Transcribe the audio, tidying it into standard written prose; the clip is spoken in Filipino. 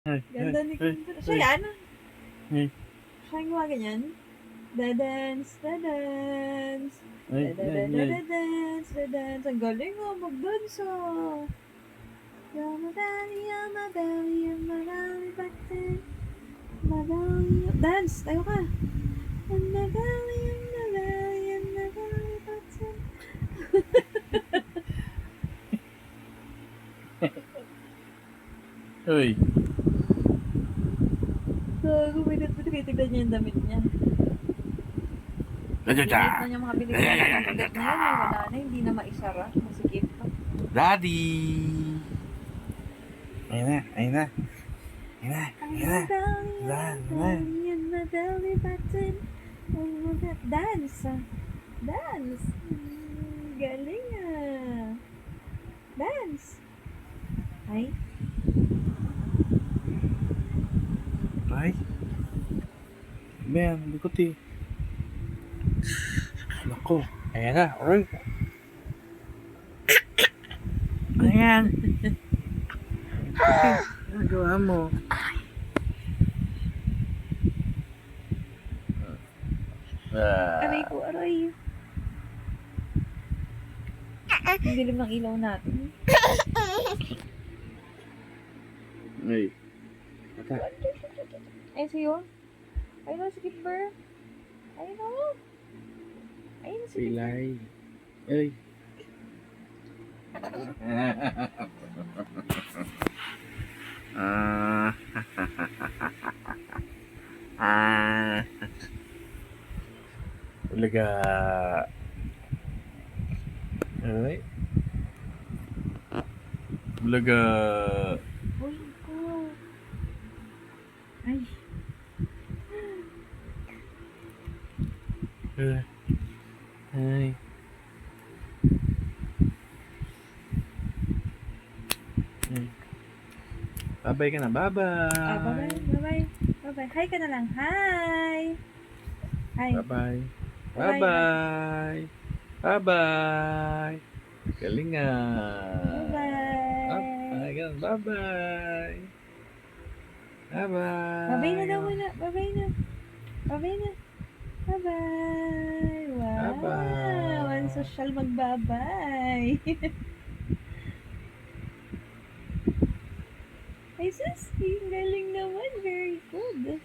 Ay, Ganda ni ay, Kinder. ay, Siya yan? ay, Siya yung gumawa ganyan? Da-dance, da-dance. ay, ay, ay. Da-da-da-da-da-dance, da-dance. Ang galing ah, mag-dance ah. You're my belly, you're my belly, you're my belly button. My belly, dance, tayo ka. And my belly, and my belly, and my belly button. Uy, Gago, may tinitignan niya yung damit niya. Pilit na niya makabili ng damit na yan eh. Wala na, hindi na maisara. Masikip pa. Daddy! Ayun na, ayun na. Ayun na, I'm ayun my na. belly, Ayun na, I'm ayun na. belly, and my belly button. Oh my God. Dance ah. Dance. Galing ah. Dance. Ay, Ay. Ben, likot eh. Nako, ayan na. Aray. Ayan. Ano gawa mo? aray ko, aray. Ang dilim ng ilaw natin. Ay. Ata. Ay, siyo. Ay, no, si Kimber. Ay, no. Ay, no, si Kimber. Pilay. Ay. Ah. Ah. Ulaga. Ay. Ulaga. Uy, ko. Ay. Ay. Ay. Babay ka na. Bye-bye. Ah, bye-bye, bye-bye. Bye-bye. Hi ka na lang. Hi. Hi. Bye-bye. Bye-bye. Bye-bye. Bye-bye. Galing nga. Bye-bye. Bye-bye. Bye-bye. Bye-bye. Bye-bye na daw muna. Bye-bye na. Bye-bye na. Bye-bye. Wow. Bye-bye. Ang social magbabay. Ay, sus. Ang galing naman. Very good.